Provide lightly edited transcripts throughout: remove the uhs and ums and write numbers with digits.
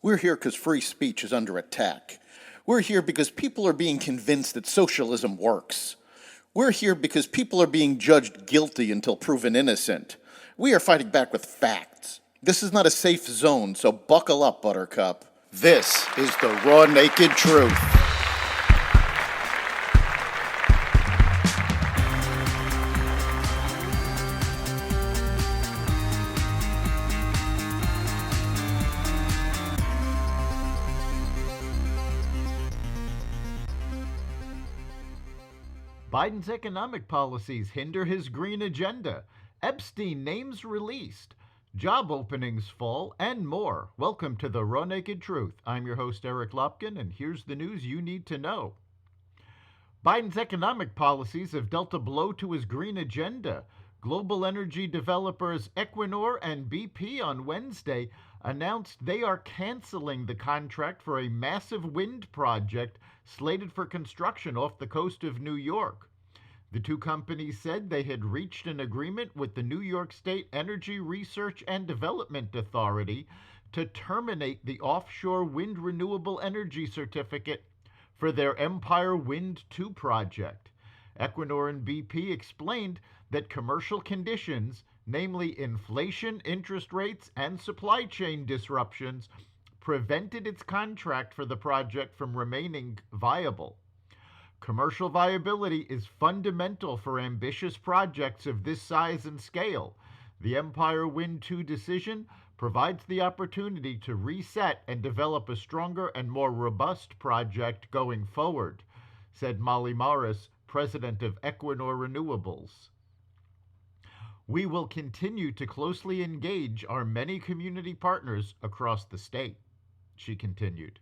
We're here because free speech is under attack. We're here because people are being convinced that socialism works. We're here because people are being judged guilty until proven innocent. We are fighting back with facts. This is not a safe zone, so buckle up, Buttercup. This is the raw, naked truth. Biden's economic policies hinder his green agenda. Epstein names released. Job openings fall, and more. Welcome to the Raw Naked Truth. I'm your host, Eric Lopkin, and here's the news you need to know. Biden's economic policies have dealt a blow to his green agenda. Global energy developers Equinor and BP on Wednesday announced they are canceling the contract for a massive wind project slated for construction off the coast of New York. The two companies said they had reached an agreement with the New York State Energy Research and Development Authority to terminate the offshore wind renewable energy certificate for their Empire Wind 2 project. Equinor and BP explained that commercial conditions, namely inflation, interest rates, and supply chain disruptions, prevented its contract for the project from remaining viable. Commercial viability is fundamental for ambitious projects of this size and scale. The Empire Wind 2 decision provides the opportunity to reset and develop a stronger and more robust project going forward, said Molly Morris, president of Equinor Renewables. We will continue to closely engage our many community partners across the state, she continued.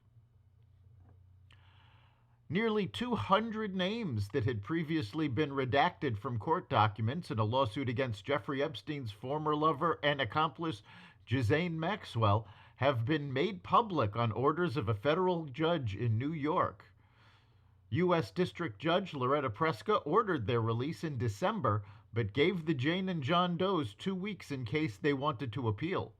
Nearly 200 names that had previously been redacted from court documents in a lawsuit against Jeffrey Epstein's former lover and accomplice, Ghislaine Maxwell, have been made public on orders of a federal judge in New York. U.S. District Judge Loretta Preska ordered their release in December, but gave the Jane and John Does 2 weeks in case they wanted to appeal.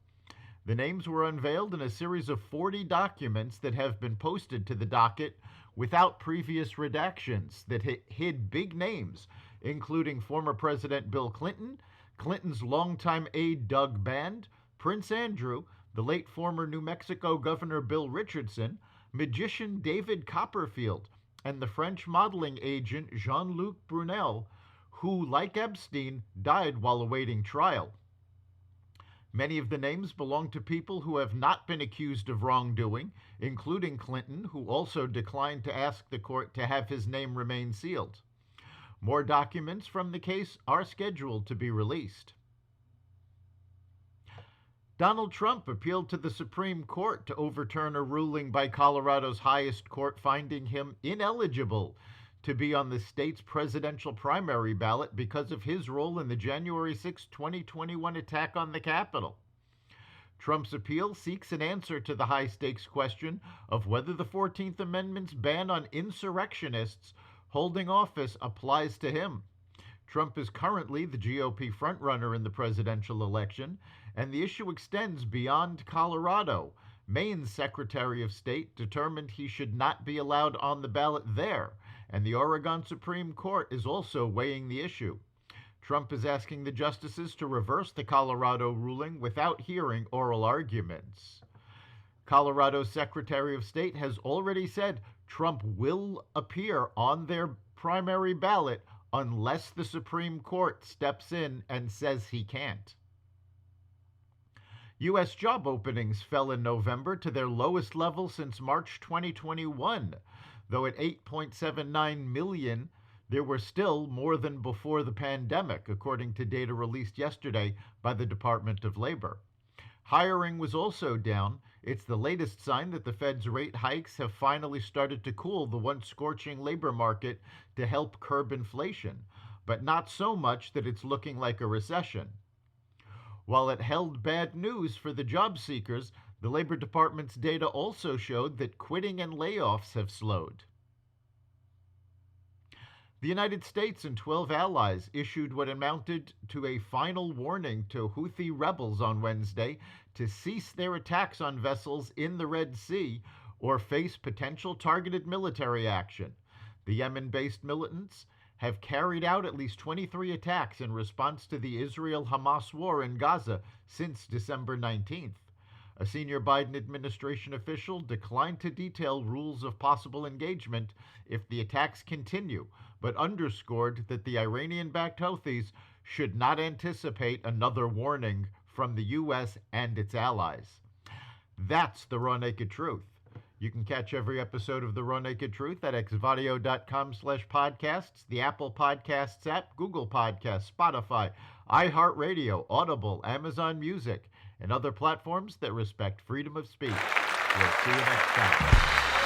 The names were unveiled in a series of 40 documents that have been posted to the docket without previous redactions that hid big names, including former President Bill Clinton, Clinton's longtime aide Doug Band, Prince Andrew, the late former New Mexico Governor Bill Richardson, magician David Copperfield, and the French modeling agent Jean-Luc Brunel, who, like Epstein, died while awaiting trial. Many of the names belong to people who have not been accused of wrongdoing, including Clinton, who also declined to ask the court to have his name remain sealed. More documents from the case are scheduled to be released. Donald Trump appealed to the Supreme Court to overturn a ruling by Colorado's highest court finding him ineligible to be on the state's presidential primary ballot because of his role in the January 6, 2021 attack on the Capitol. Trump's appeal seeks an answer to the high-stakes question of whether the 14th Amendment's ban on insurrectionists holding office applies to him. Trump is currently the GOP frontrunner in the presidential election, and the issue extends beyond Colorado. Maine's Secretary of State determined he should not be allowed on the ballot there, and the Oregon Supreme Court is also weighing the issue. Trump is asking the justices to reverse the Colorado ruling without hearing oral arguments. Colorado's Secretary of State has already said Trump will appear on their primary ballot unless the Supreme Court steps in and says he can't. U.S. job openings fell in November to their lowest level since March 2021. Though at 8.79 million, there were still more than before the pandemic, according to data released yesterday by the Department of Labor. Hiring was also down. It's the latest sign that the Fed's rate hikes have finally started to cool the once scorching labor market to help curb inflation, but not so much that it's looking like a recession. While it held bad news for the job seekers, the Labor Department's data also showed that quitting and layoffs have slowed. The United States and 12 allies issued what amounted to a final warning to Houthi rebels on Wednesday, to cease their attacks on vessels in the Red Sea or face potential targeted military action. The Yemen-based militants have carried out at least 23 attacks in response to the Israel-Hamas war in Gaza since December 19th. A senior Biden administration official declined to detail rules of possible engagement if the attacks continue, but underscored that the Iranian-backed Houthis should not anticipate another warning from the U.S. and its allies. That's the Raw Naked Truth. You can catch every episode of The Raw Naked Truth at xvadio.com/podcasts, the Apple Podcasts app, Google Podcasts, Spotify, iHeartRadio, Audible, Amazon Music, and other platforms that respect freedom of speech. We'll see you next time.